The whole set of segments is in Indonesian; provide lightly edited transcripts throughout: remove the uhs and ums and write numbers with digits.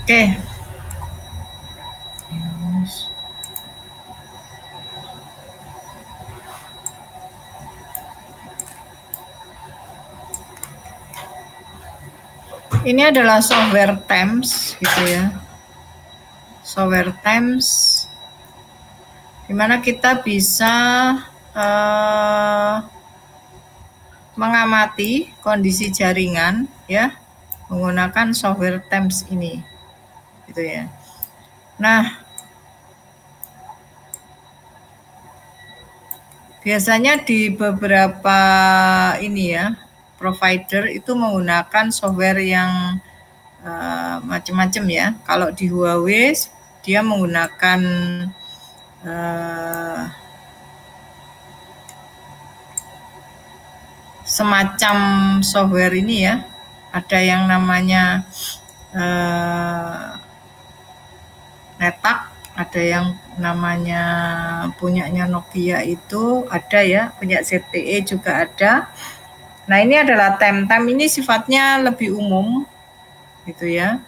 Oke. Ini adalah software Thames gitu ya. Software Thames dimana kita bisa mengamati kondisi jaringan ya menggunakan software Thames ini gitu ya. Nah, biasanya di beberapa ini ya provider itu menggunakan software yang macam-macam ya. Kalau di Huawei dia menggunakan semacam software ini ya. Ada yang namanya Netak, ada yang namanya punyanya Nokia itu ada ya, punya ZTE juga ada. Nah, ini adalah Temtem, ini sifatnya lebih umum gitu ya.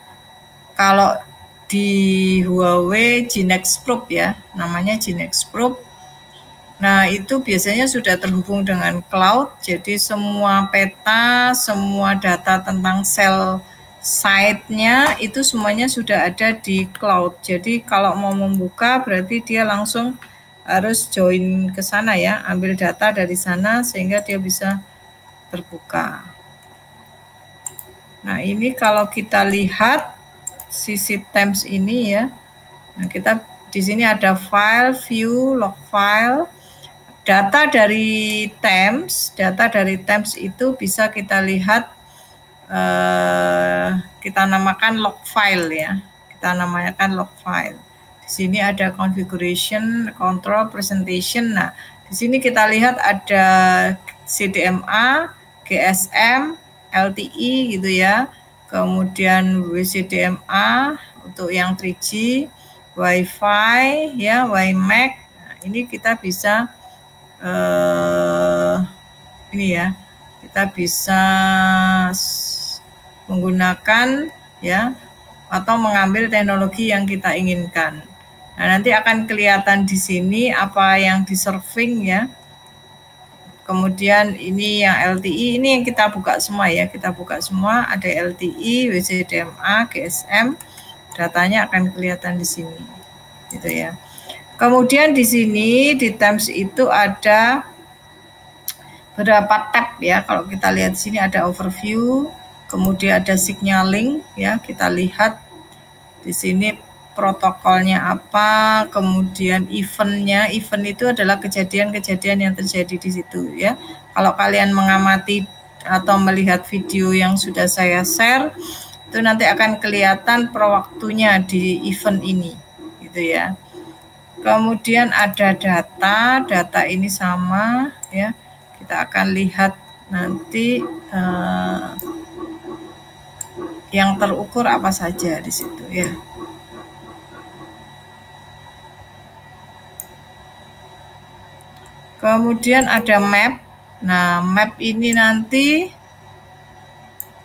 Kalau di Huawei Genex Probe ya, namanya Genex Probe. Nah, itu biasanya sudah terhubung dengan cloud, jadi semua peta, semua data tentang sel site-nya itu semuanya sudah ada di cloud. Jadi kalau mau membuka berarti dia langsung harus join ke sana ya, ambil data dari sana sehingga dia bisa terbuka. Nah, ini kalau kita lihat sisi Thames ini ya. Nah, kita di sini ada file, view, log file. Data dari Thames itu bisa kita lihat, kita namakan log file ya. Kita namakan log file. Di sini ada configuration, control, presentation. Nah, di sini kita lihat ada CDMA, GSM, LTE gitu ya. Kemudian WCDMA untuk yang 3G, Wi-Fi ya, WiMAX. Nah, ini kita bisa ini ya, kita bisa menggunakan ya atau mengambil teknologi yang kita inginkan. Nah, nanti akan kelihatan di sini apa yang di serving ya. Kemudian ini yang LTE, ini yang kita buka semua ya, kita buka semua, ada LTE, WCDMA, GSM, datanya akan kelihatan di sini gitu ya. Kemudian di sini di Thames itu ada beberapa tab ya. Kalau kita lihat di sini ada overview, kemudian ada signaling ya. Kita lihat di sini protokolnya apa, kemudian eventnya. Event itu adalah kejadian-kejadian yang terjadi di situ ya. Kalau kalian mengamati atau melihat video yang sudah saya share, itu nanti akan kelihatan per waktunya di event ini gitu ya. Kemudian ada data ini sama ya. Kita akan lihat nanti yang terukur apa saja di situ ya. Kemudian ada map. Nah, map ini nanti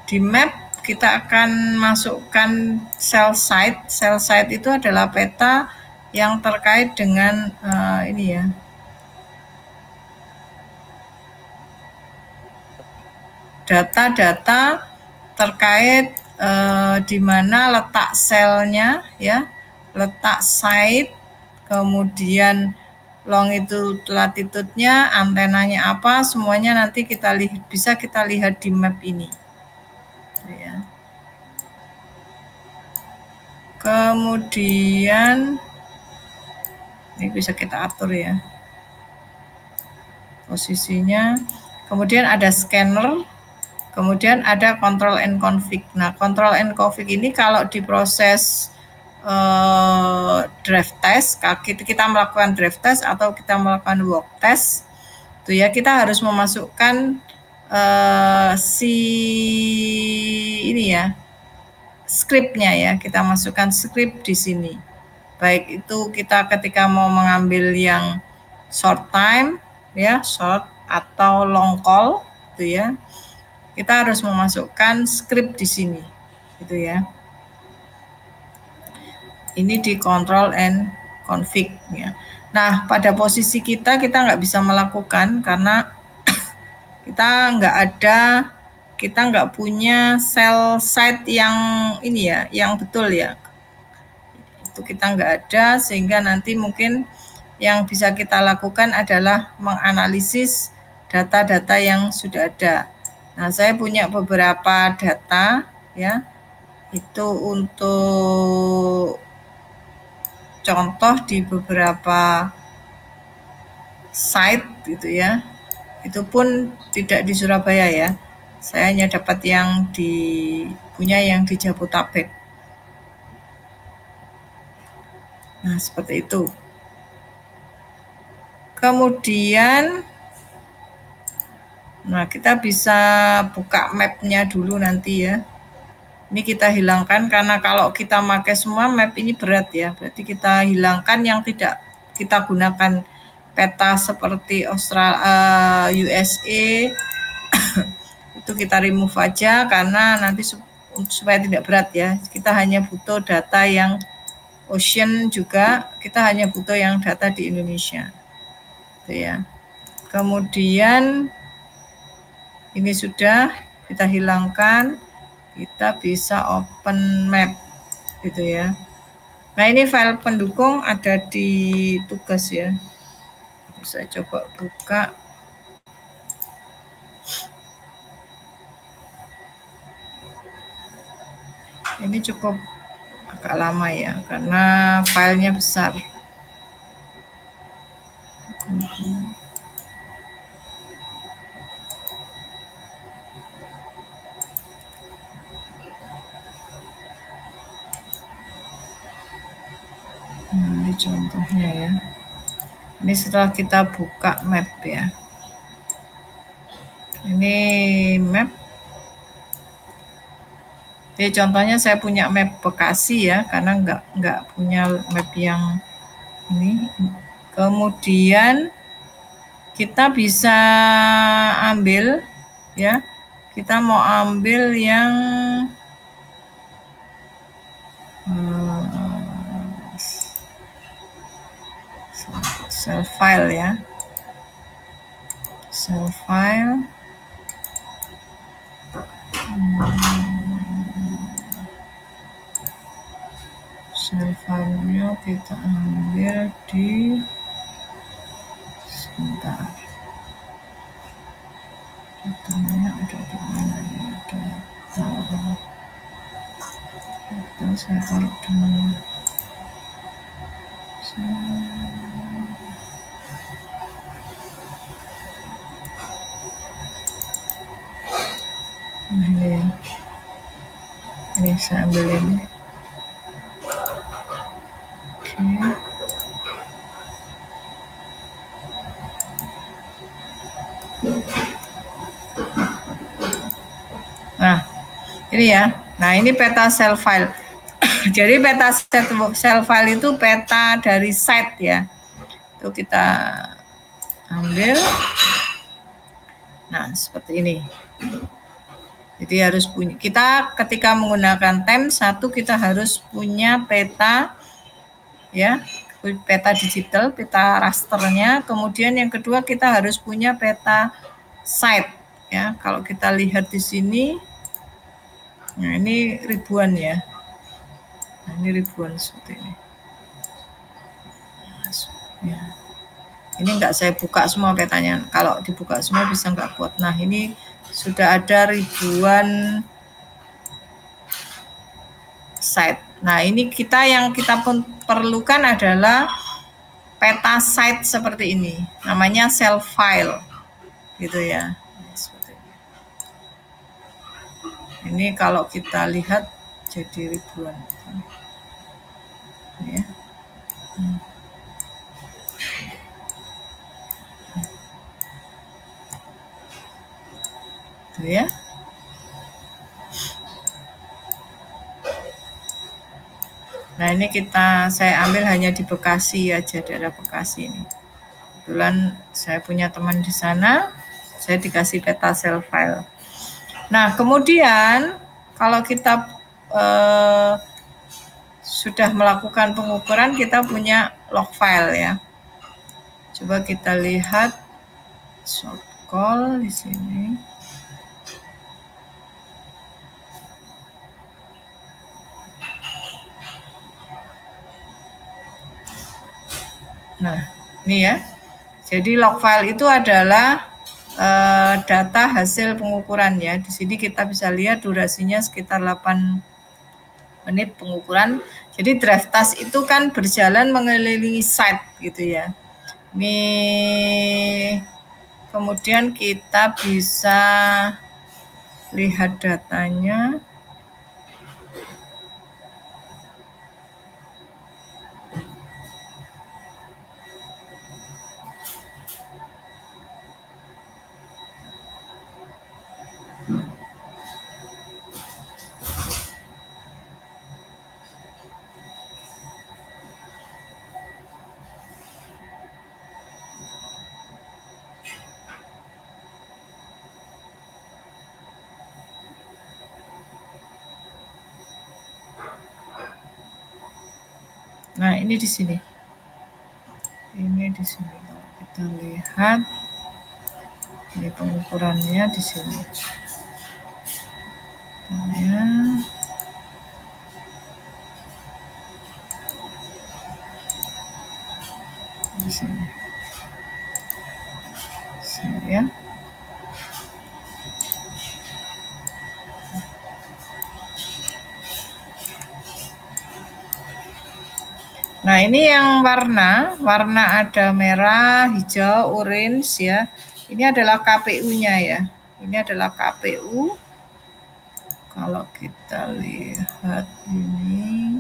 di map kita akan masukkan cell site. Cell site itu adalah peta yang terkait dengan ini ya. Data-data terkait di mana letak selnya ya, letak site, kemudian longitude latitude-nya, antenanya apa, semuanya nanti kita bisa kita lihat di map ini. Ya. Kemudian ini bisa kita atur ya posisinya. Kemudian ada scanner. Kemudian ada control and config. Nah, control and config ini kalau diproses draft test, kita melakukan draft test atau kita melakukan work test, itu ya kita harus memasukkan si ini ya, scriptnya ya, kita masukkan script di sini. Baik itu kita ketika mau mengambil yang short time ya, short atau long call, itu ya. Kita harus memasukkan script di sini, gitu ya. Ini di control and config ya. Nah, pada posisi kita nggak bisa melakukan karena kita nggak punya cell site yang ini ya, yang betul ya. Itu kita nggak ada, sehingga nanti mungkin yang bisa kita lakukan adalah menganalisis data-data yang sudah ada. Nah, saya punya beberapa data ya. Itu untuk contoh di beberapa site gitu ya. Itu pun tidak di Surabaya ya. Saya hanya dapat yang punya yang di Jabodetabek. Nah, seperti itu. Kemudian nah, kita bisa buka mapnya dulu nanti ya. Ini kita hilangkan karena kalau kita pakai semua map ini berat ya. Berarti kita hilangkan yang tidak kita gunakan peta seperti Australia, USA. Itu kita remove aja karena nanti supaya tidak berat ya. Kita hanya butuh data yang ocean juga. Kita hanya butuh yang data di Indonesia. Itu ya. Kemudian ini sudah kita hilangkan. Kita bisa open map gitu ya. Nah, ini file pendukung ada di tugas ya. Saya coba buka. Ini cukup agak lama ya karena filenya besar. Ini contohnya ya. Ini setelah kita buka map ya. Ini map. Jadi contohnya saya punya map Bekasi ya, karena nggak punya map yang ini. Kemudian kita bisa ambil ya. Kita mau ambil yang cell file ya. Cell file. Cell file-nya kita ambil di sebentar. Datanya ada di mana ya? Data saya taruh dulu. Ini saya ambil ini. Oke. Nah, ini ya. Nah, ini peta cell file. Jadi peta cell file itu peta dari site ya. Itu kita ambil. Nah, seperti ini. Jadi harus punya, kita ketika menggunakan TEM1 kita harus punya peta ya, peta digital, peta rasternya. Kemudian yang kedua kita harus punya peta site ya. Kalau kita lihat di sini, nah ini ribuan ya. Nah, ini ribuan seperti ini. Ya. Ini enggak saya buka semua petanya. Kalau dibuka semua bisa enggak kuat. Nah, ini sudah ada ribuan site. Nah, ini yang kita pun perlukan adalah peta site seperti ini. Namanya cell file. Gitu ya. Seperti ini. Ini kalau kita lihat jadi ribuan. Ya. Tuh ya. Nah, ini saya ambil hanya di Bekasi aja, daerah Bekasi ini. Kebetulan saya punya teman di sana, saya dikasih peta cell file. Nah, kemudian kalau kita sudah melakukan pengukuran, kita punya log file ya. Coba kita lihat short call di sini. Nah, ini ya. Jadi log file itu adalah data hasil pengukuran ya. Di sini kita bisa lihat durasinya sekitar 8 menit pengukuran. Jadi drive task itu kan berjalan mengelilingi site gitu ya. Ini kemudian kita bisa lihat datanya. Nah, ini di sini. Ini di sini. Kalau kita lihat, ini pengukurannya di sini. Ya. Di sini. Sini ya. Nah, ini yang warna ada merah, hijau, orange ya. Ini adalah KPU-nya ya. Ini adalah KPU. Kalau kita lihat ini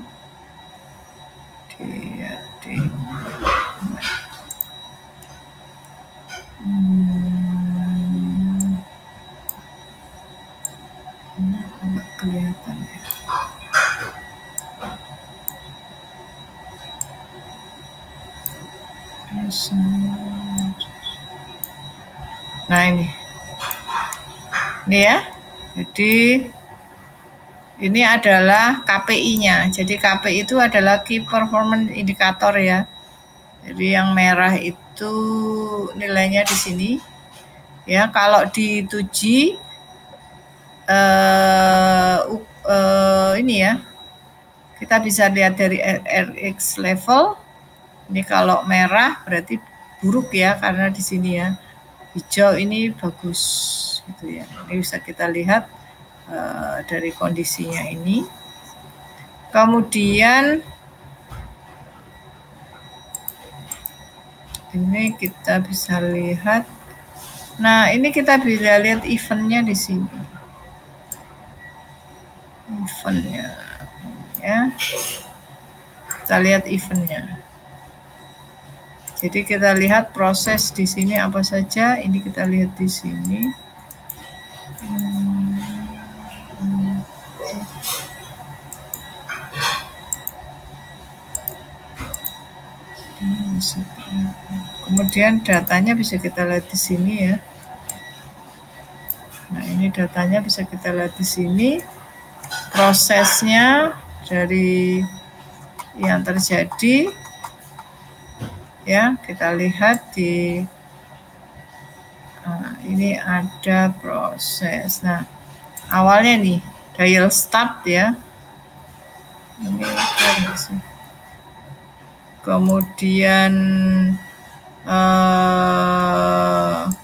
dia di ini nggak kelihatan ya. Nah, ini ya. Jadi ini adalah KPI-nya. Jadi KPI itu adalah Key Performance Indicator ya. Jadi yang merah itu nilainya di sini. Ya, kalau di 2G ini ya. Kita bisa lihat dari RX level. Ini kalau merah berarti buruk ya, karena di sini ya. Hijau ini bagus gitu ya. Ini bisa kita lihat dari kondisinya ini. Kemudian ini kita bisa lihat. Nah, ini kita bisa lihat eventnya di sini. Eventnya ya. Kita lihat eventnya. Jadi kita lihat proses di sini apa saja. Ini kita lihat di sini. Kemudian datanya bisa kita lihat di sini ya. Nah, ini datanya bisa kita lihat di sini. Prosesnya dari yang terjadi ya, kita lihat di ini ada proses. Nah, awalnya nih dial start ya. Ini kemudian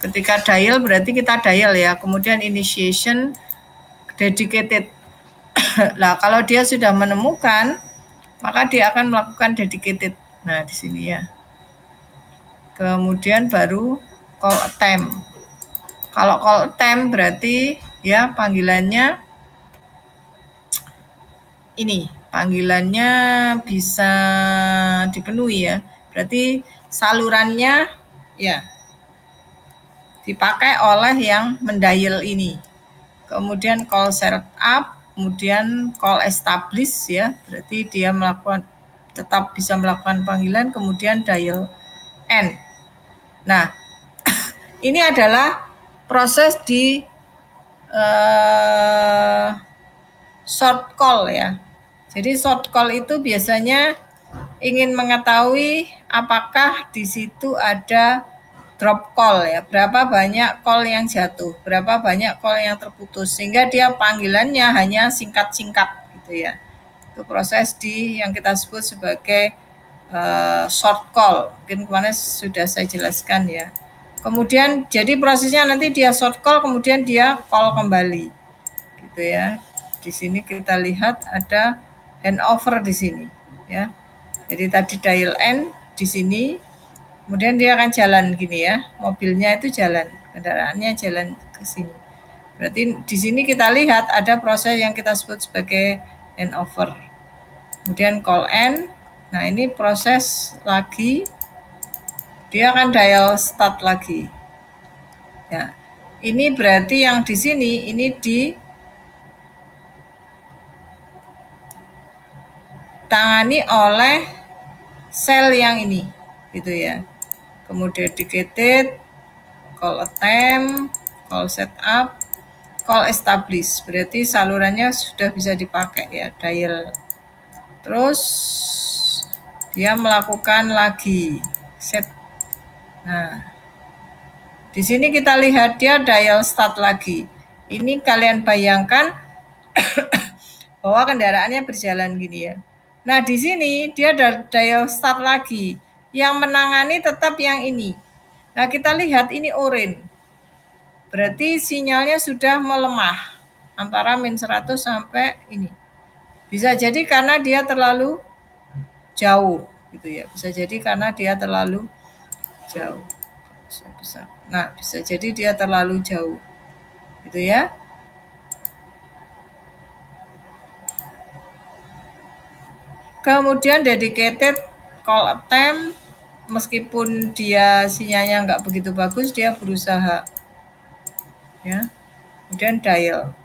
ketika dial berarti kita dial ya. Kemudian initiation dedicated. Nah, kalau dia sudah menemukan, maka dia akan melakukan dedicated. Nah, di sini ya. Kemudian baru call attempt. Kalau call attempt berarti ya panggilannya ini. Panggilannya bisa dipenuhi ya. Berarti salurannya ya dipakai oleh yang mendial ini. Kemudian call setup, kemudian call establish ya. Berarti dia tetap bisa melakukan panggilan, kemudian dial end. Nah, ini adalah proses di short call ya. Jadi short call itu biasanya ingin mengetahui apakah di situ ada drop call ya, berapa banyak call yang jatuh, berapa banyak call yang terputus, sehingga dia panggilannya hanya singkat-singkat gitu ya. Itu proses yang kita sebut sebagai short call. Mungkin kemarin sudah saya jelaskan ya. Kemudian jadi prosesnya nanti dia short call, kemudian dia call kembali gitu ya. Di sini kita lihat ada handover di sini ya. Jadi tadi dial N di sini, kemudian dia akan jalan gini ya, mobilnya itu jalan, kendaraannya jalan ke sini. Berarti di sini kita lihat ada proses yang kita sebut sebagai handover. Kemudian call N, nah ini proses lagi, dia akan dial start lagi. Ya, ini berarti yang di sini ini ditangani oleh sel yang ini, gitu ya. Kemudian dedicated, call attempt, call setup, call establish. Berarti salurannya sudah bisa dipakai ya, dial. Terus dia melakukan lagi set. Nah, di sini kita lihat dia dial start lagi. Ini kalian bayangkan bahwa kendaraannya berjalan gini ya. Nah, di sini dia dial start lagi. Yang menangani tetap yang ini. Nah, kita lihat ini orange. Berarti sinyalnya sudah melemah antara -100 sampai ini. Bisa jadi karena dia terlalu jauh gitu ya. Bisa jadi karena dia terlalu jauh. Nah, bisa jadi dia terlalu jauh. Gitu ya. Kemudian dedicated call attempt, meskipun dia sinyalnya nggak begitu bagus, dia berusaha ya. Kemudian dial.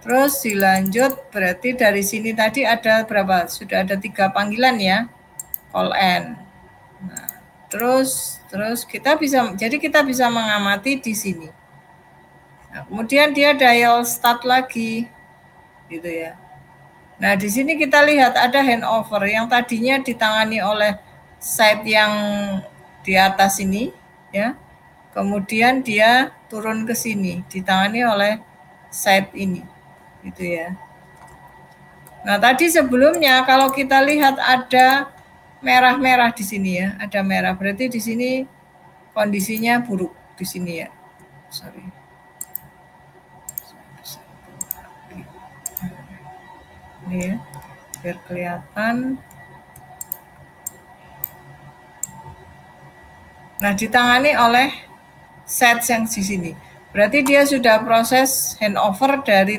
Terus dilanjut, berarti dari sini tadi ada berapa? Sudah ada 3 panggilan ya, call N. Nah, terus kita bisa mengamati di sini. Nah, kemudian dia dial start lagi, gitu ya. Nah, di sini kita lihat ada handover yang tadinya ditangani oleh site yang di atas ini, ya. Kemudian dia turun ke sini, ditangani oleh site ini, gitu ya. Nah, tadi sebelumnya kalau kita lihat ada merah-merah di sini ya, ada merah. Berarti di sini kondisinya buruk di sini ya. Sorry. Ini ya, biar kelihatan. Nah, ditangani oleh set yang di sini. Berarti dia sudah proses handover dari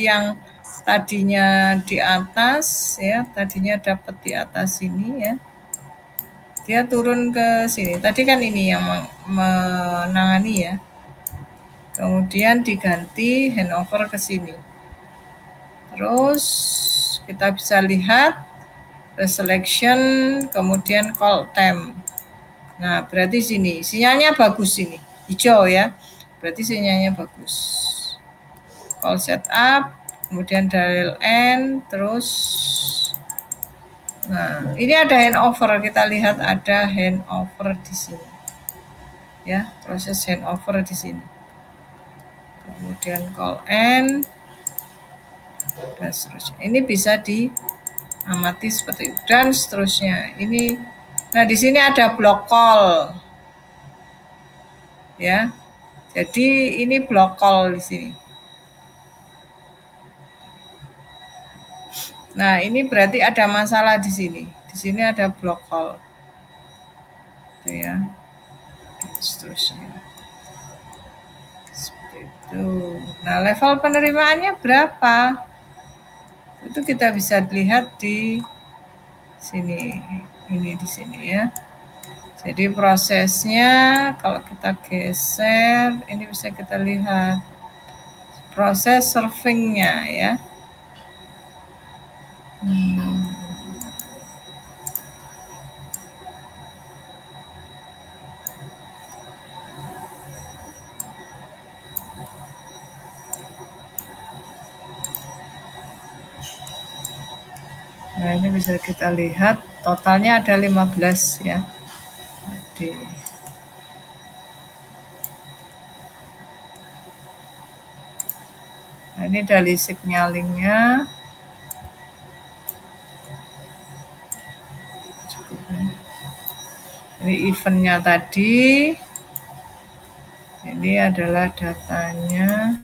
yang tadinya di atas ya, tadinya dapat di atas sini ya. Dia turun ke sini. Tadi kan ini yang menangani ya. Kemudian diganti handover ke sini. Terus kita bisa lihat selection, kemudian call time. Nah, berarti sini sinyalnya bagus ini, hijau ya. Berarti sinyalnya bagus. Call setup, kemudian dial N, terus nah, ini ada handover, kita lihat ada handover di sini. Ya, proses handover di sini. Kemudian call N dan seterusnya. Ini bisa diamati seperti itu dan seterusnya. Ini nah di sini ada block call. Ya. Jadi ini block call di sini. Nah, ini berarti ada masalah di sini. Di sini ada block call. Itu ya. Seterusnya. Seperti itu. Nah, level penerimaannya berapa? Itu kita bisa lihat di sini. Ini di sini ya. Jadi prosesnya kalau kita geser, ini bisa kita lihat proses surfingnya ya. Nah, ini bisa kita lihat totalnya ada 15 ya. Jadi nah, ini dari signalingnya. Ini eventnya tadi. Ini adalah datanya.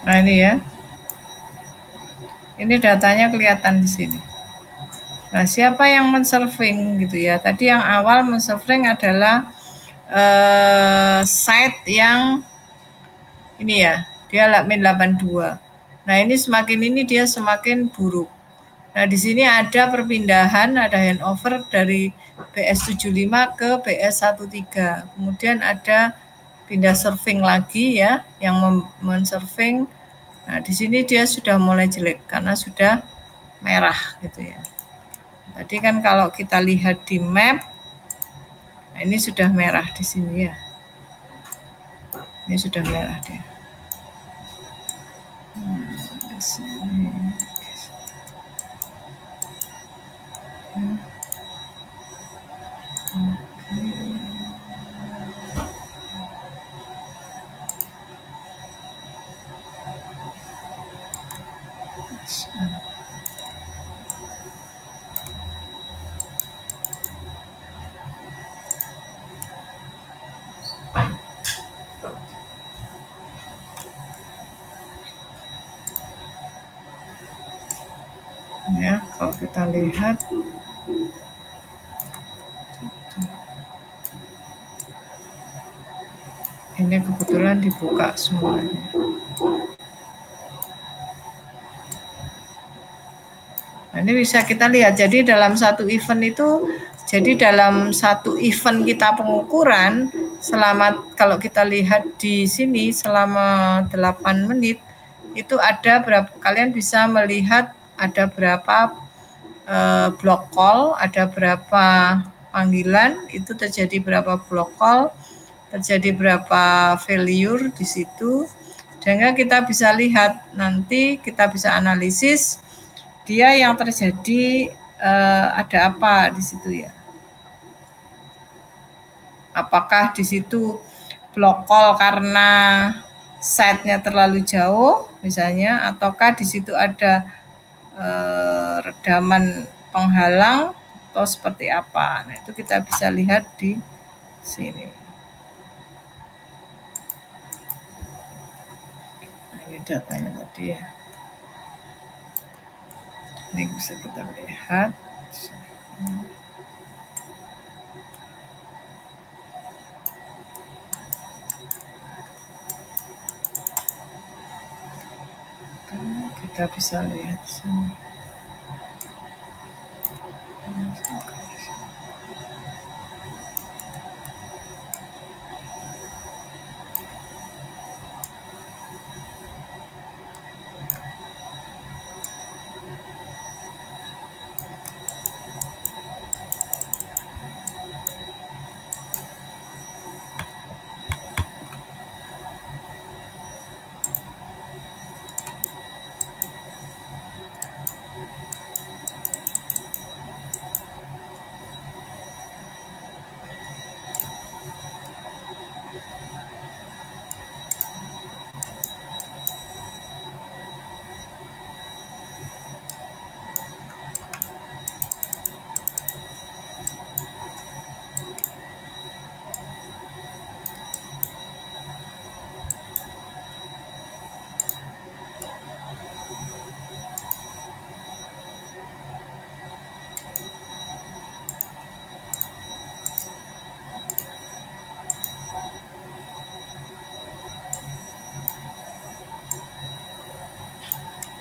Nah, ini ya. Ini datanya kelihatan di sini. Nah, siapa yang men-surfing gitu ya? Tadi yang awal men-surfing adalah site yang ini ya, dia min 82. Nah, ini semakin ini dia semakin buruk. Nah, di sini ada perpindahan, ada handover dari BS75 ke BS13. Kemudian ada pindah surfing lagi ya, yang men-surfing. Nah, di sini dia sudah mulai jelek karena sudah merah gitu ya. Tadi kan kalau kita lihat di map, nah ini sudah merah di sini ya. Ini sudah merah dia. Di sini. Ya, kalau kita lihat ini kebetulan dibuka semuanya. Nah, ini bisa kita lihat. Jadi dalam satu event itu, jadi dalam satu event kita pengukuran selama, kalau kita lihat di sini selama 8 menit itu ada berapa, kalian bisa melihat ada berapa block call, ada berapa panggilan, itu terjadi berapa block call, terjadi berapa failure di situ, sehingga kita bisa lihat nanti, kita bisa analisis dia yang terjadi ada apa di situ ya. Apakah di situ block call karena site-nya terlalu jauh misalnya, ataukah di situ ada redaman penghalang atau seperti apa. Nah, itu kita bisa lihat di sini. Nah, ini datanya tadi ya. Ini bisa kita lihat. kita bisa lihat di sini.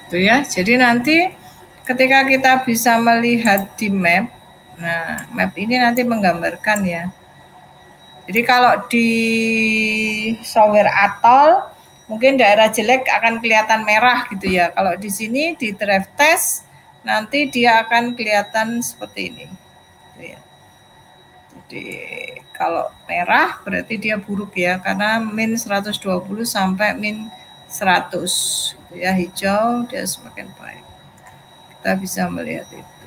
Itu ya. Jadi nanti ketika kita bisa melihat di map, nah map ini nanti menggambarkan ya. Jadi kalau di software Atoll mungkin daerah jelek akan kelihatan merah gitu ya. Kalau di sini di drive test nanti dia akan kelihatan seperti ini. Gitu ya. Jadi kalau merah berarti dia buruk ya, karena min 120 sampai min 100 gitu ya. Hijau dia semakin baik. Kita bisa melihat itu.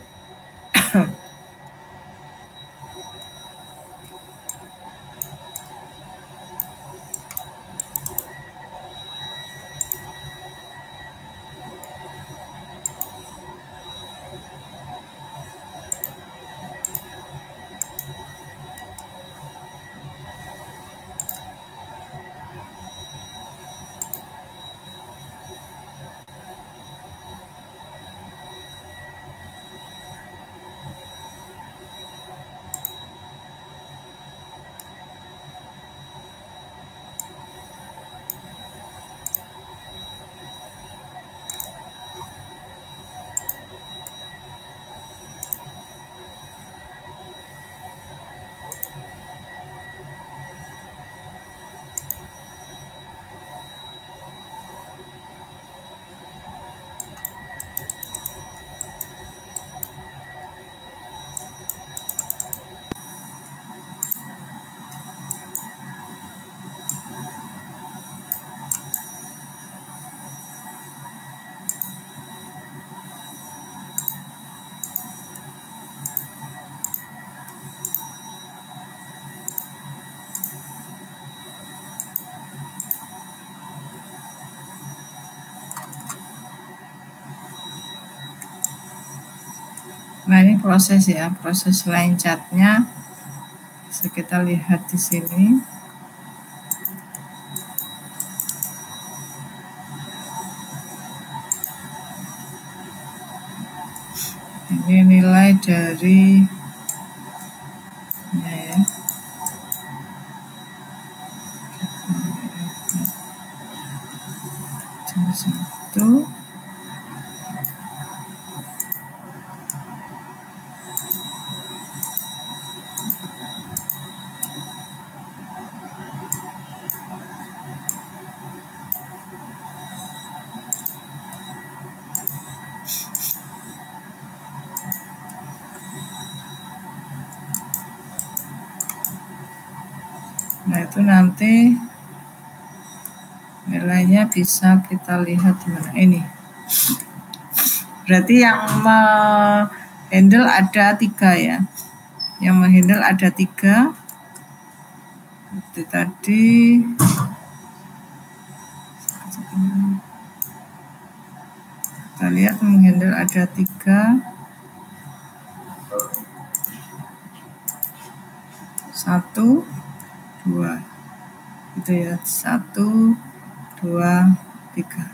Nah ini proses ya, proses line chartnya bisa kita lihat di sini. Ini nilai dari ya, satu. Nah itu nanti nilainya bisa kita lihat di mana ini. Berarti yang handle ada 3 ya. Yang menghandle ada 3. Itu tadi kita lihat menghandle ada 3. 1, 2 gitu ya, 1, 2, 3.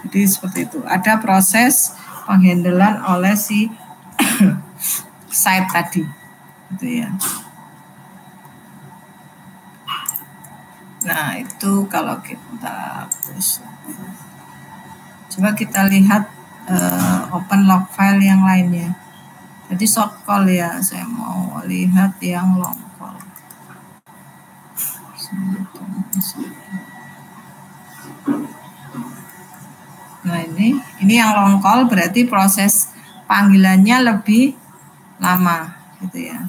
Jadi seperti itu. Ada proses penghandelan oleh si site tadi gitu ya. Nah itu kalau kita hapus. Coba kita lihat open log file yang lainnya. Jadi short call ya, saya mau lihat yang long call. Nah ini yang long call berarti proses panggilannya lebih lama gitu ya.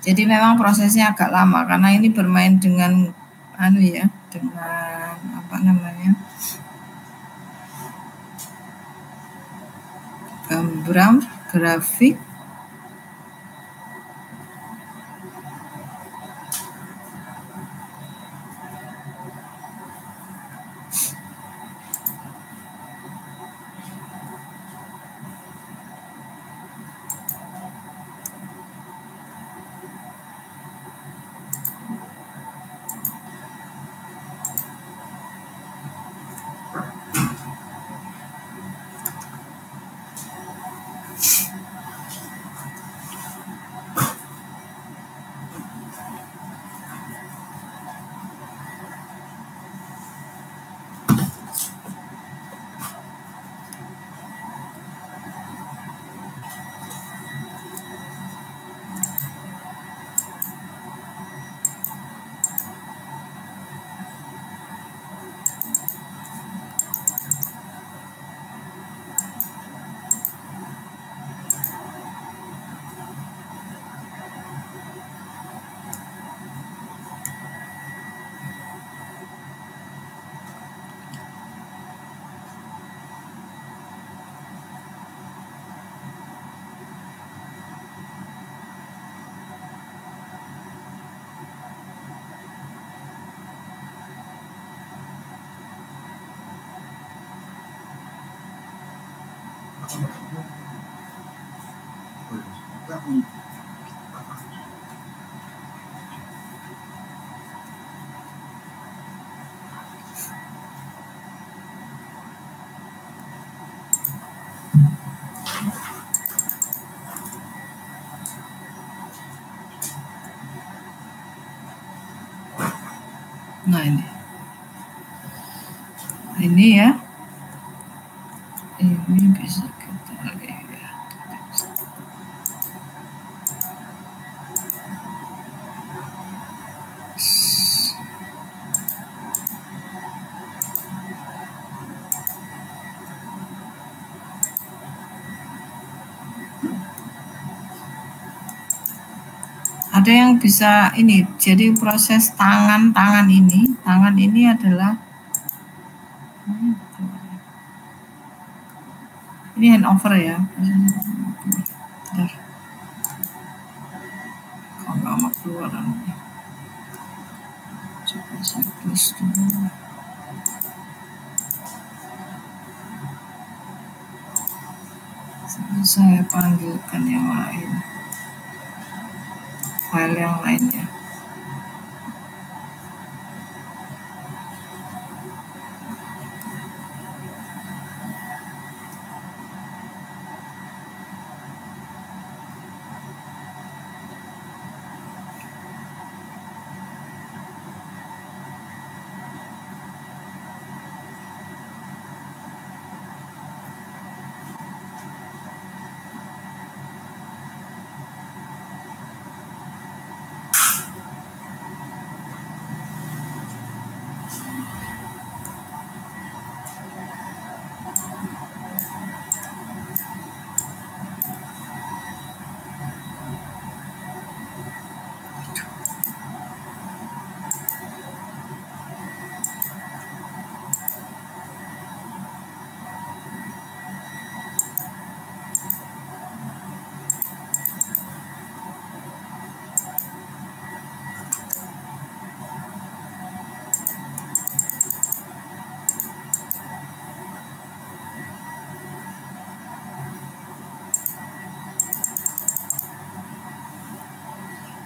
Jadi memang prosesnya agak lama karena ini bermain dengan dengan apa namanya, gambar grafik. Nah ini ya, ini bisa kita lihat. Ada yang bisa ini, jadi proses tangan ini adalah ini handover ya. Bentar. Kalau nggak mau keluaran, coba saya close dulu. Saya panggilkan yang lain, file yang lainnya.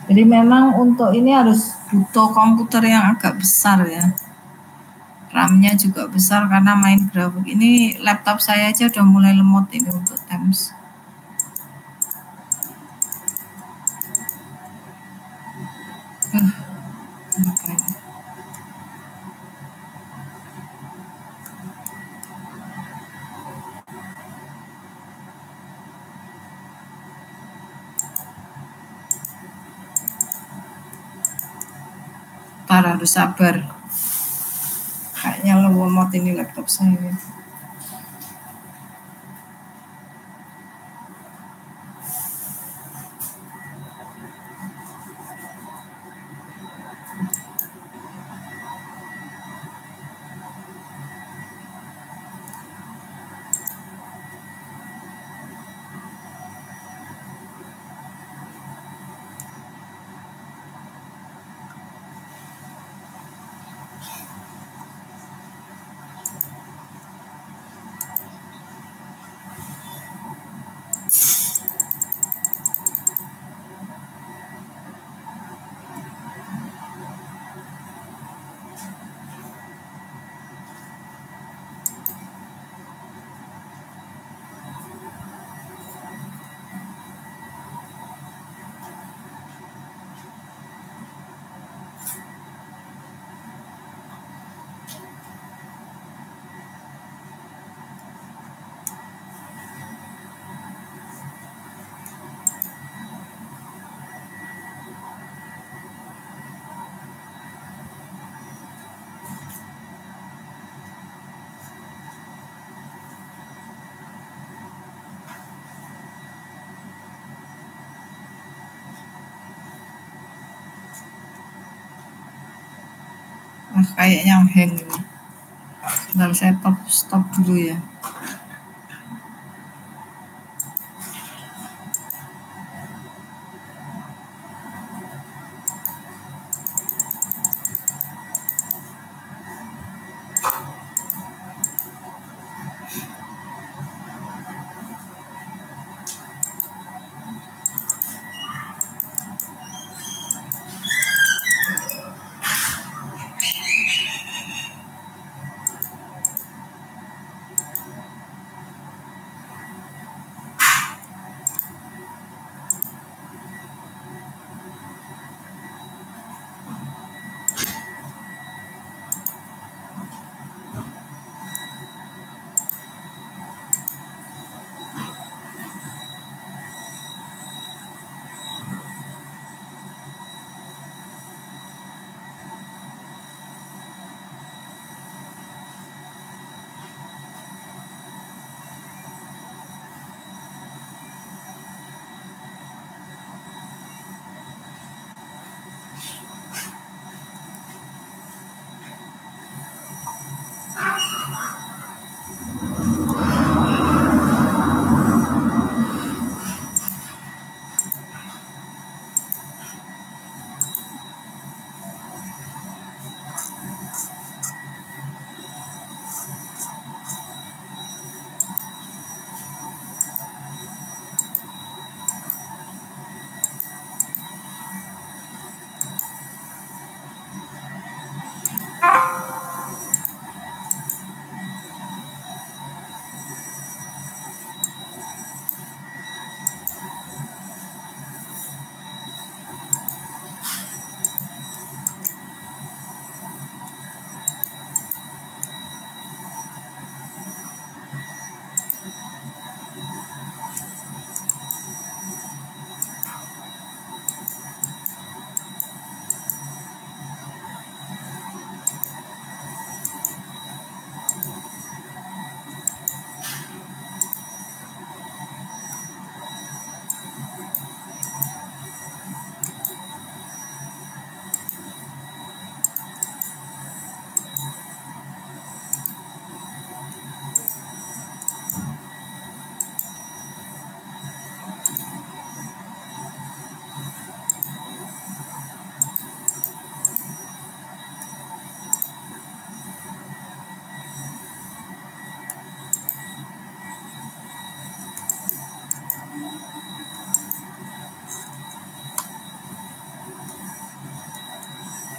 Jadi memang untuk ini harus butuh komputer yang agak besar ya. RAM-nya juga besar karena main grafik. Ini laptop saya aja udah mulai lemot ini untuk Teams. Makanya. Harus sabar. Kayaknya lemot ini laptop saya. Kayaknya hang ini. Sebentar saya stop dulu ya.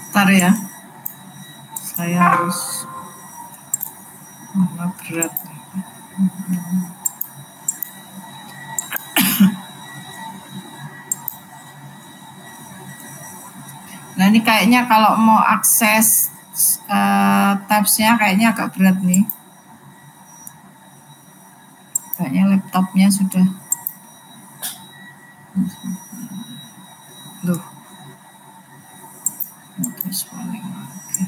Bentar ya, saya harus berat. Nah ini kayaknya kalau mau akses tabsnya kayaknya agak berat nih. Kayaknya laptopnya sudah. Loh. Terus paling oke.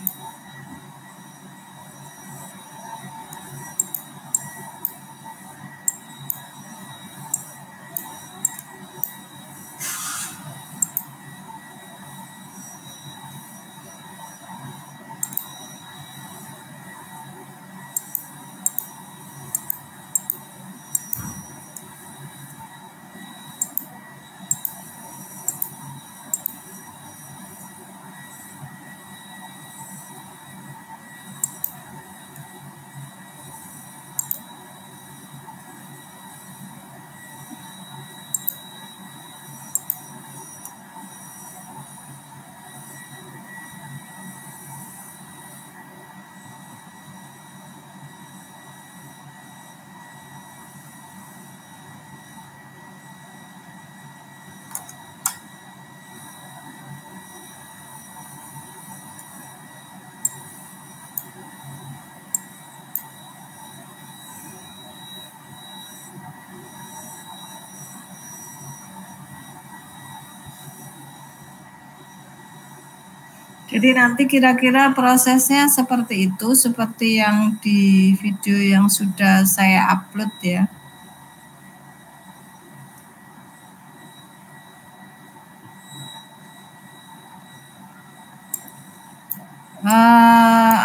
Jadi nanti kira-kira prosesnya seperti itu, seperti yang di video yang sudah saya upload ya.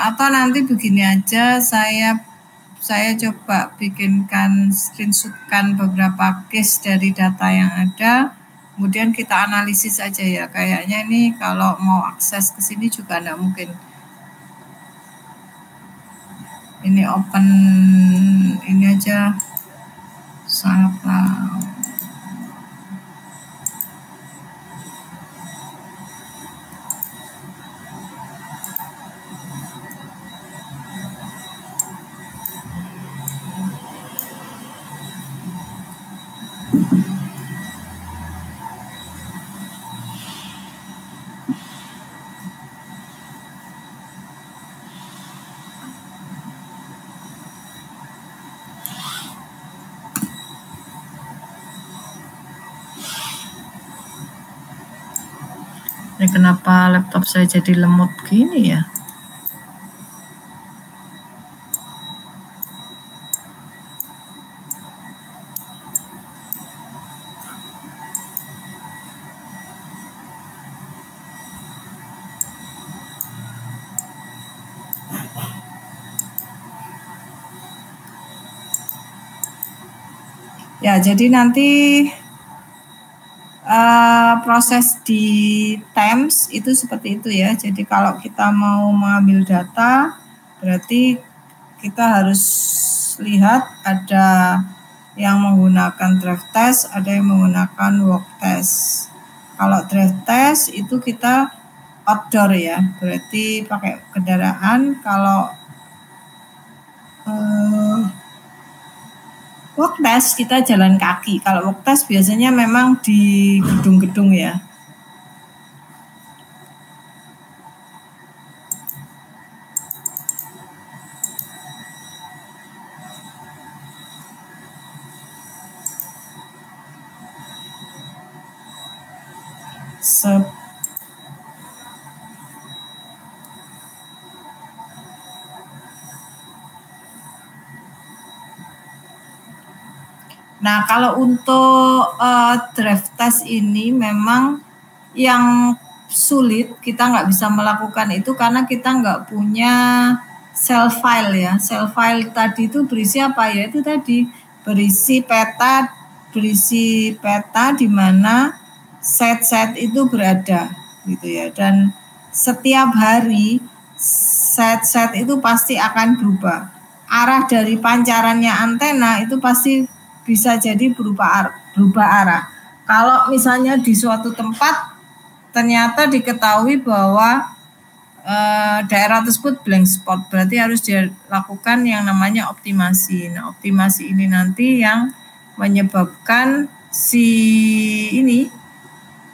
Atau nanti begini aja, saya coba bikinkan screenshotkan beberapa case dari data yang ada. Kemudian kita analisis aja ya, kayaknya ini kalau mau akses ke sini juga enggak mungkin. Ini open ini aja sangat ini kenapa laptop saya jadi lemot gini ya? Ya, jadi nanti proses di Teams itu seperti itu ya. Jadi kalau kita mau mengambil data, berarti kita harus lihat ada yang menggunakan draft test, ada yang menggunakan work test. Kalau draft test itu kita outdoor ya, berarti pakai kendaraan. Kalau work test kita jalan kaki. Kalau work test biasanya memang di gedung-gedung ya. Nah, kalau untuk draft test ini memang yang sulit, kita nggak bisa melakukan itu karena kita nggak punya cell file ya. Cell file tadi itu berisi apa ya? Itu tadi berisi peta di mana set-set itu berada gitu ya. Dan setiap hari set-set itu pasti akan berubah. Arah dari pancarannya antena itu pasti bisa jadi berubah arah. Kalau misalnya di suatu tempat ternyata diketahui bahwa daerah tersebut blank spot, berarti harus dilakukan yang namanya optimasi. Nah, optimasi ini nanti yang menyebabkan si ini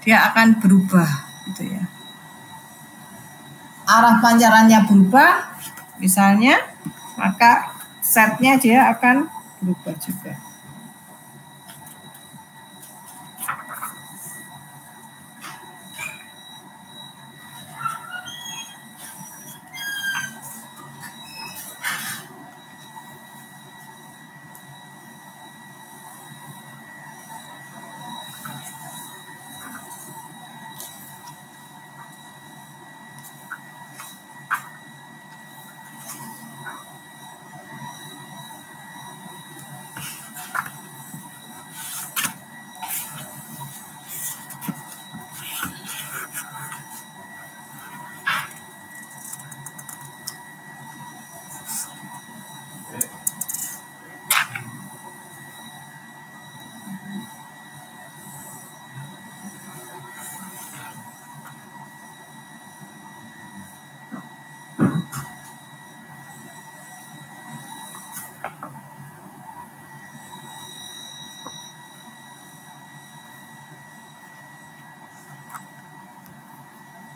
dia akan berubah gitu ya. Arah pancarannya berubah misalnya, maka setnya dia akan berubah juga.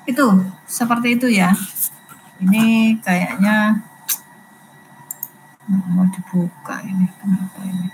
Itu seperti itu ya. Ini kayaknya mau dibuka ini, kenapa ini?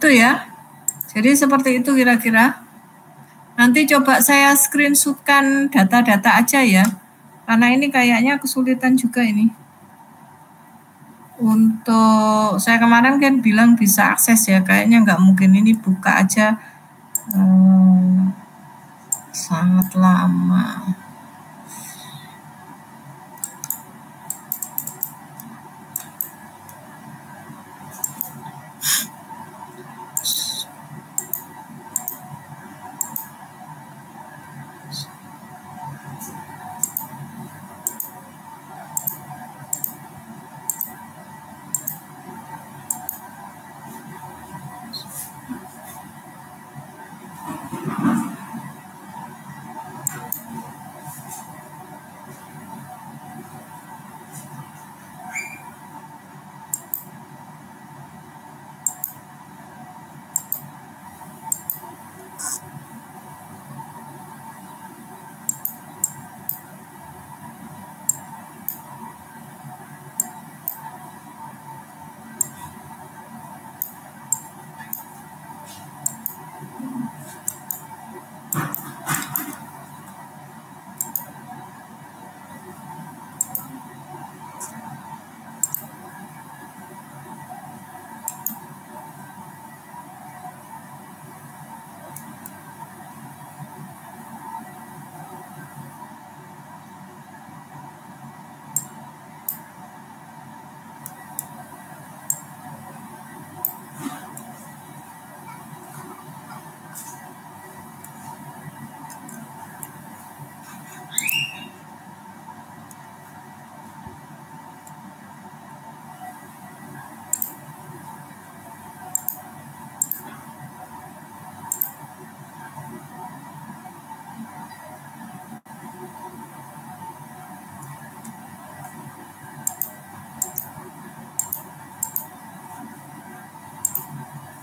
Itu ya. Jadi seperti itu kira-kira. Nanti coba saya screenshotkan data-data aja ya. Karena ini kayaknya kesulitan juga ini. Untuk saya kemarin kan bilang bisa akses ya. Kayaknya nggak mungkin ini buka aja. Sangat lama.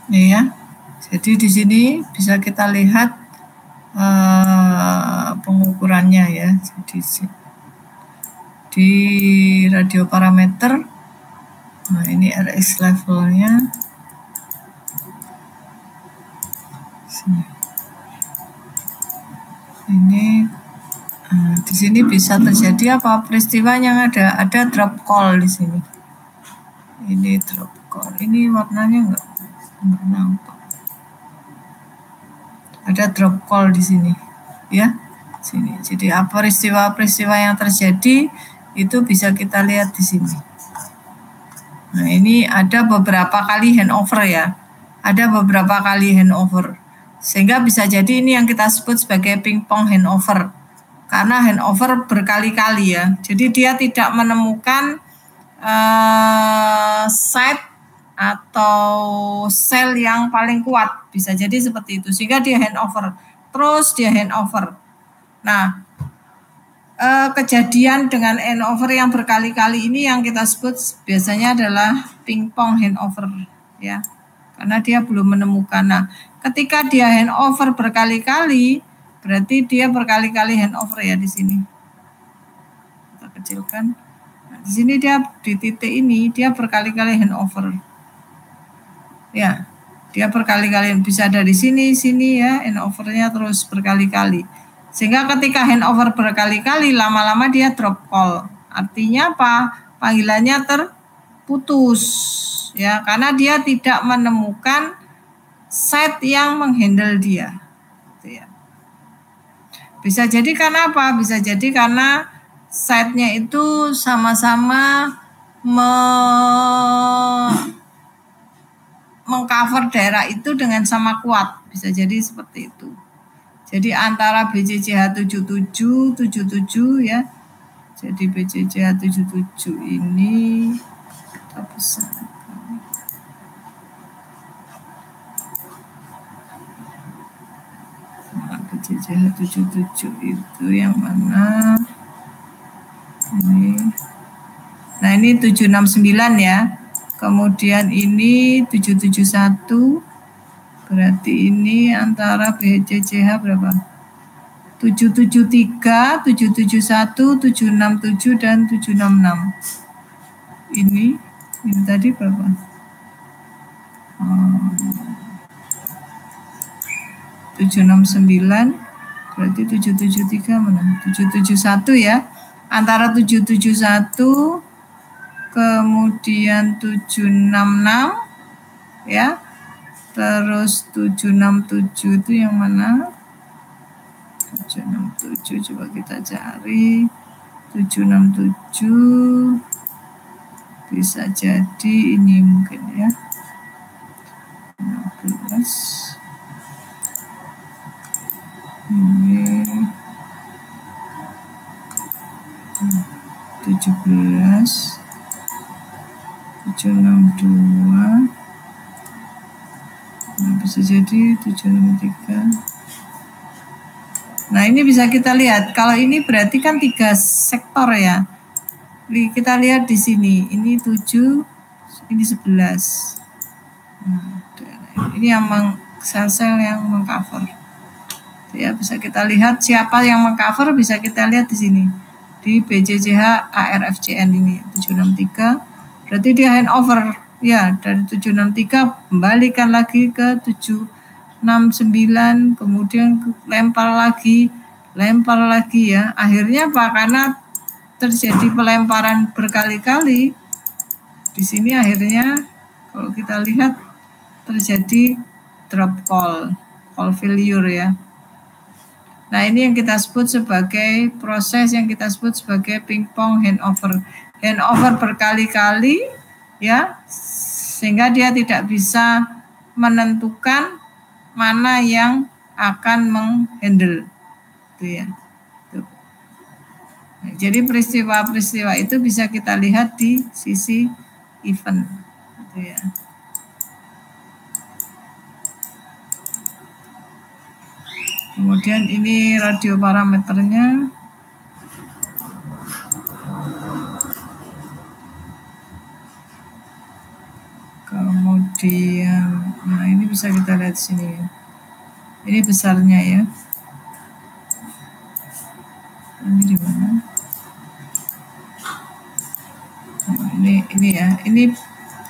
Nih ya. Jadi di sini bisa kita lihat pengukurannya ya. Jadi di radio parameter, nah ini RX levelnya. Ini di sini bisa terjadi apa peristiwa yang ada drop call di sini. Ini drop call. Ini warnanya enggak nampak. Ada drop call di sini, ya. Sini. Jadi apa peristiwa-peristiwa yang terjadi itu bisa kita lihat di sini. Nah, ini ada beberapa kali handover ya. Ada beberapa kali handover. Sehingga bisa jadi ini yang kita sebut sebagai pingpong handover. Karena handover berkali-kali ya. Jadi dia tidak menemukan site atau sel yang paling kuat. Bisa jadi seperti itu. Sehingga dia handover. Terus dia handover. Nah, kejadian dengan handover yang berkali-kali ini yang kita sebut biasanya adalah pingpong handover ya, karena dia belum menemukan. Nah, ketika dia handover berkali-kali, berarti dia berkali-kali handover ya di sini. Kita kecilkan. Nah, di sini dia di titik ini dia berkali-kali handover. Ya, dia berkali-kali bisa dari sini ya, handovernya terus berkali-kali. Sehingga ketika handover berkali-kali, lama-lama dia drop call. Artinya apa? Panggilannya terputus, ya, karena dia tidak menemukan site yang menghandle dia. Ya. Bisa jadi karena apa? Bisa jadi karena site-nya itu sama-sama mengcover daerah itu dengan sama kuat. Bisa jadi seperti itu. Jadi antara BCCH 77 ya. Jadi BCCH 77 ini kita besarkan. Nah, BCCH 77 itu yang mana? Ini. Nah, ini 769 ya. Kemudian ini 771. Berarti ini antara BCCH berapa? 773, 771, 767, dan 766. Ini tadi berapa? 769, berarti 773 mana? 771 ya. Antara 771, kemudian 766, ya. Terus 767 itu yang mana? 767 coba kita cari. 767 bisa jadi ini mungkin ya. 15. Ini 17. 762. Nah, bisa jadi 763. Nah, ini bisa kita lihat. Kalau ini berarti kan 3 sektor ya. Kita lihat di sini. Ini 7, ini 11. Nah, ini yang sel-sel yang mengcover. Ya, bisa kita lihat siapa yang mengcover, bisa kita lihat di sini. Di BCCH ARFCN ini 763. Berarti dia handover. Ya, dari 763 kembalikan lagi ke 769, kemudian lempar lagi ya. Akhirnya apa? Karena terjadi pelemparan berkali-kali. Di sini akhirnya kalau kita lihat terjadi drop call failure ya. Nah, ini yang kita sebut sebagai proses yang kita sebut sebagai pingpong handover. Handover berkali-kali ya, sehingga dia tidak bisa menentukan mana yang akan menghandle itu ya. Tuh. Nah, jadi peristiwa-peristiwa itu bisa kita lihat di sisi event gitu ya. Kemudian ini radio parameternya. Kemudian, nah ini bisa kita lihat sini ya. Ini besarnya ya. Ini di mana? Nah, ini ya. Ini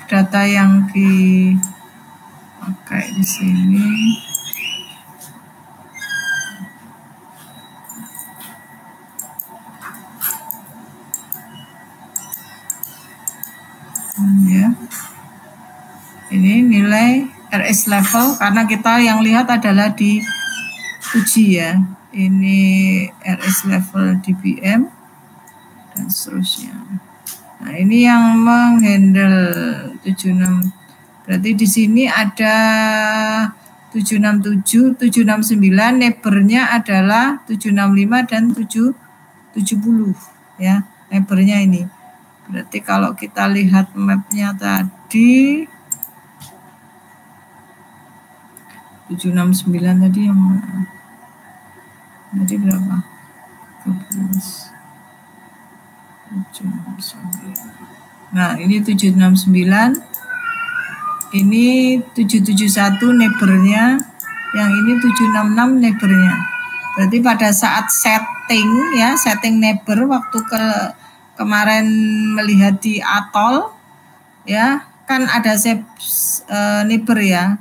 data yang dipakai di sini. Ya. Ini nilai RS level karena kita yang lihat adalah di uji ya. Ini RS level DBM dan seterusnya. Nah, ini yang menghandle 76. Berarti di sini ada 767, 769, neighbornya adalah 765 dan 770 ya, neighbornya ini. Berarti kalau kita lihat mapnya tadi 769 tadi yang mana? Jadi berapa? 13. 769. Nah, ini 769. Ini 771 neighbornya, yang ini 766 neighbornya. Berarti pada saat setting ya, setting neighbor waktu kemarin melihat di atol ya, kan ada neighbor ya.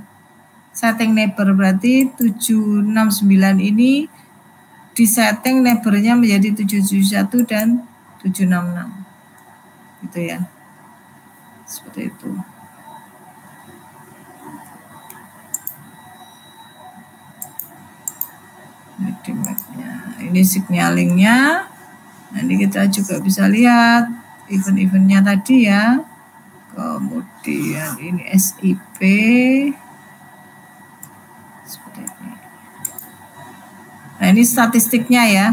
Setting neighbor berarti 769 ini di setting neighbornya menjadi 771 dan 766. Gitu ya. Seperti itu. Ini signalingnya. Nanti kita juga bisa lihat event-eventnya tadi ya. Kemudian ini SIP seperti ini. Nah, ini statistiknya ya.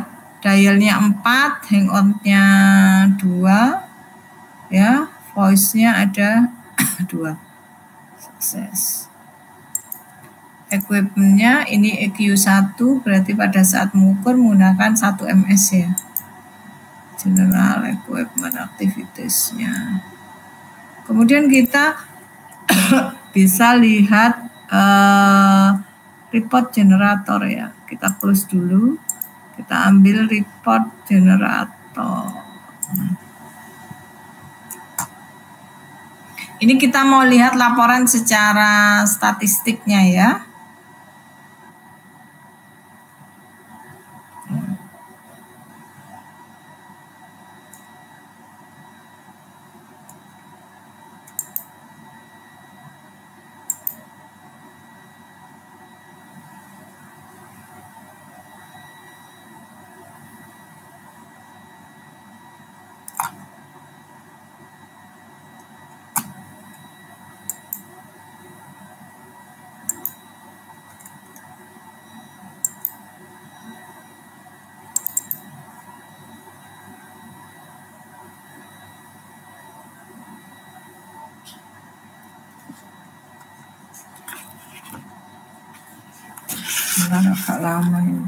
Dialnya 4, hangoutnya 2 ya, voice-nya ada 2. Sukses. Equipment-nya ini EQ1, berarti pada saat mengukur menggunakan 1 ms ya. General equipment activities-nya. Kemudian kita bisa lihat report generator ya. Kita close dulu. Kita ambil report generator. Ini kita mau lihat laporan secara statistiknya ya. Agak lama ini.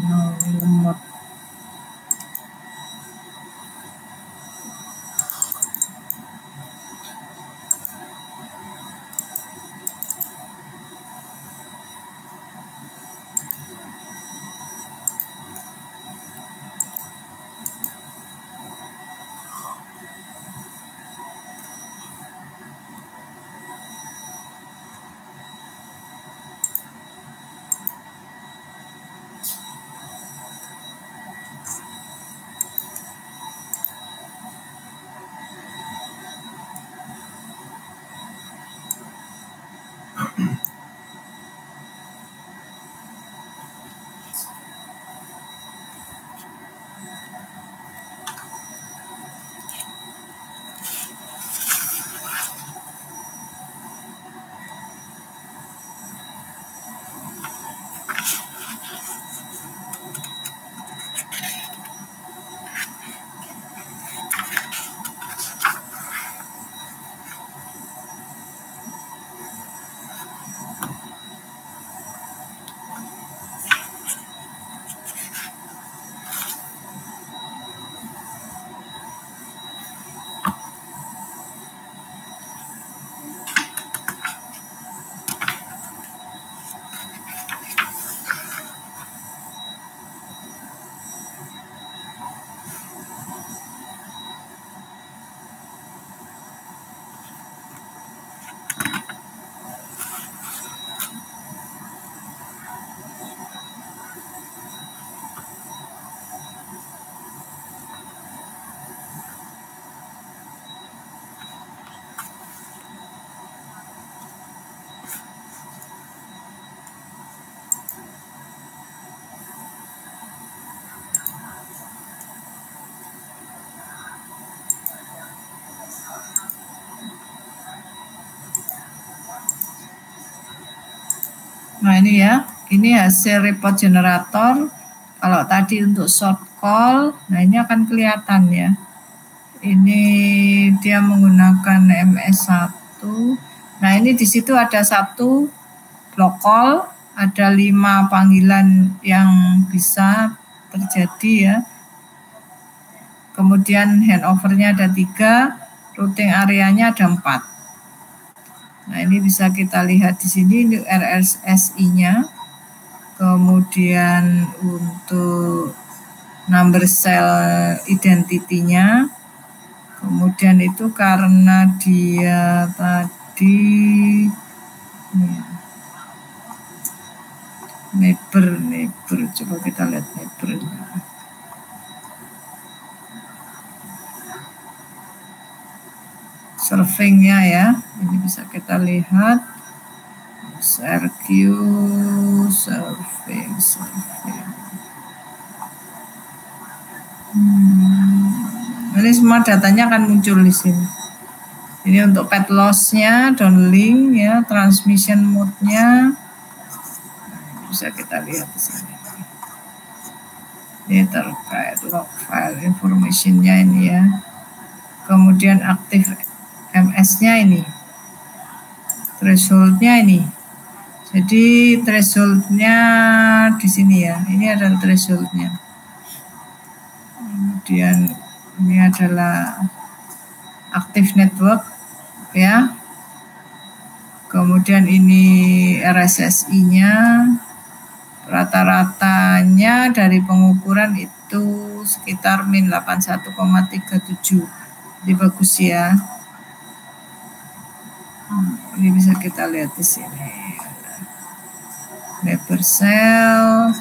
Nah, ini lemot. Nah ini ya, ini hasil report generator. Kalau tadi untuk short call, nah ini akan kelihatan ya. Ini dia menggunakan MS1. Nah ini di situ ada 1 block call, ada 5 panggilan yang bisa terjadi ya. Kemudian handovernya ada 3, routing areanya ada 4. Nah ini bisa kita lihat di sini, ini RSSI-nya. Kemudian untuk number cell identity-nya. Kemudian itu karena dia tadi neighbor, coba kita lihat neighbornya. Surfingnya ya, ini bisa kita lihat SRQ surfing. Ini semua datanya akan muncul di sini. Ini untuk pet loss-nya, downlink ya, transmission mode-nya bisa kita lihat di sini. Ini terkait log file information-nya ini ya. Kemudian aktif MS-nya ini, threshold-nya ini. Jadi threshold-nya di sini ya. Ini adalah threshold-nya. Kemudian ini adalah active network ya. Kemudian ini RSSI-nya. Rata-ratanya dari pengukuran itu sekitar min 81,37. Jadi bagus ya. Ini bisa kita lihat di sini. Neighbor cell,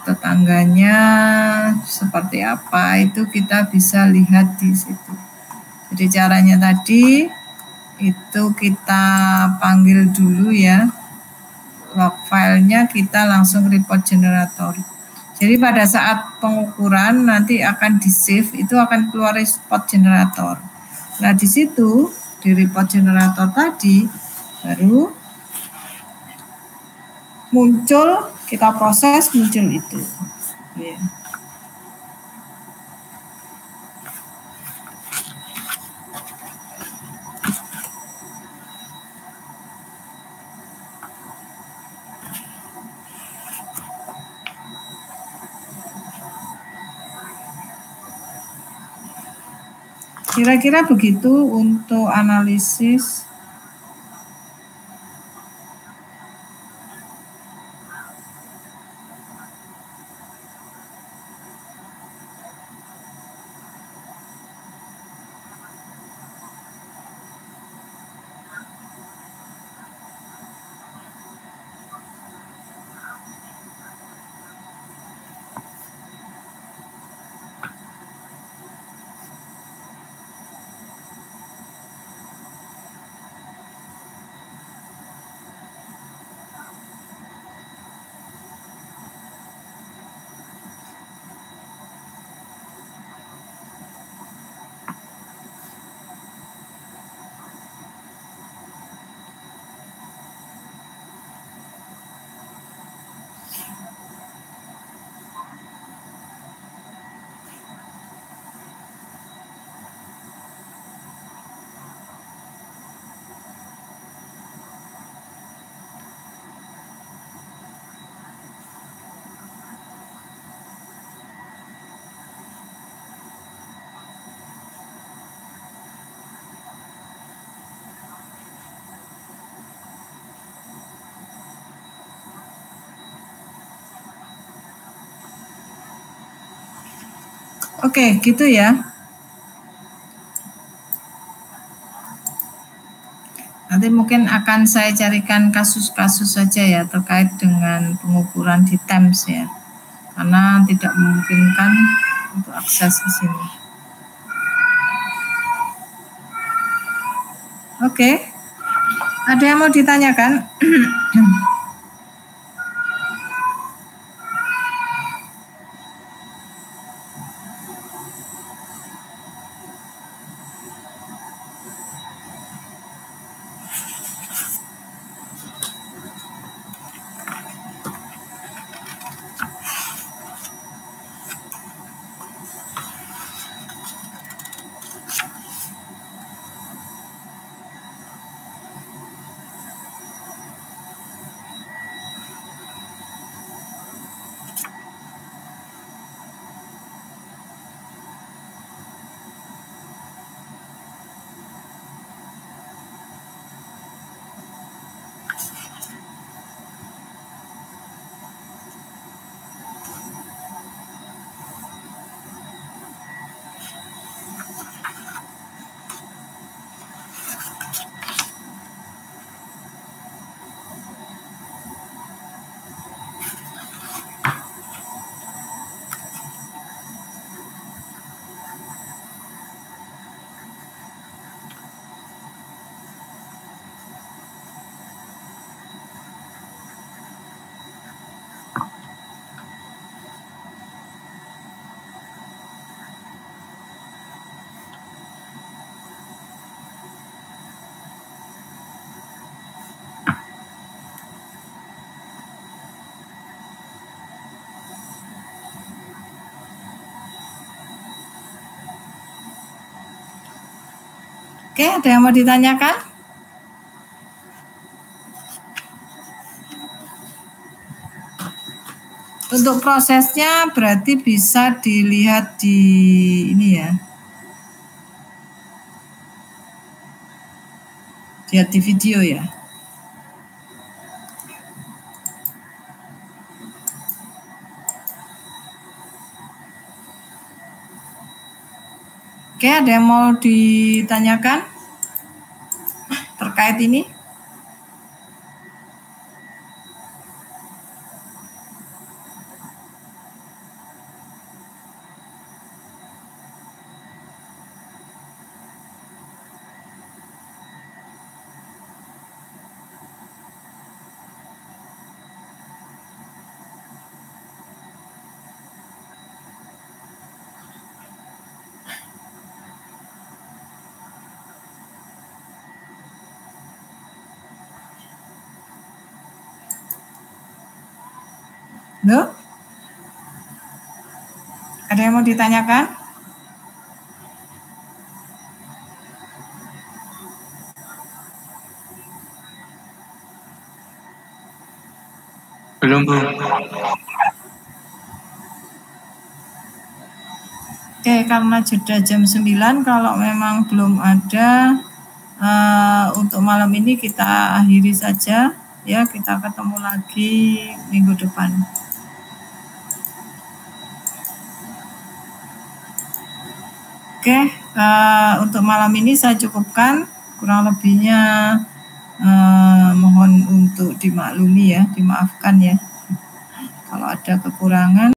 tetangganya seperti apa itu kita bisa lihat di situ. Jadi caranya tadi itu kita panggil dulu ya. Log filenya kita langsung report generator. Jadi pada saat pengukuran nanti akan di save, itu akan keluar report generator. Nah di situ di report generator tadi baru muncul, kita proses muncul itu. Ya. Kira-kira begitu untuk analisis. Oke, gitu ya. Nanti mungkin akan saya carikan kasus-kasus saja ya terkait dengan pengukuran di TEMS ya. Karena tidak memungkinkan untuk akses ke sini. Oke. Ada yang mau ditanyakan? Oke, ada yang mau ditanyakan? Untuk prosesnya berarti bisa dilihat di ini ya. Lihat di video ya. Oke, ada yang mau ditanyakan terkait ini? Loh? Ada yang mau ditanyakan? Belum, Bu. Oke, karena jeda jam 9, kalau memang belum ada untuk malam ini kita akhiri saja ya, kita ketemu lagi minggu depan. Oke, untuk malam ini saya cukupkan, kurang lebihnya mohon untuk dimaklumi ya, dimaafkan ya kalau ada kekurangan.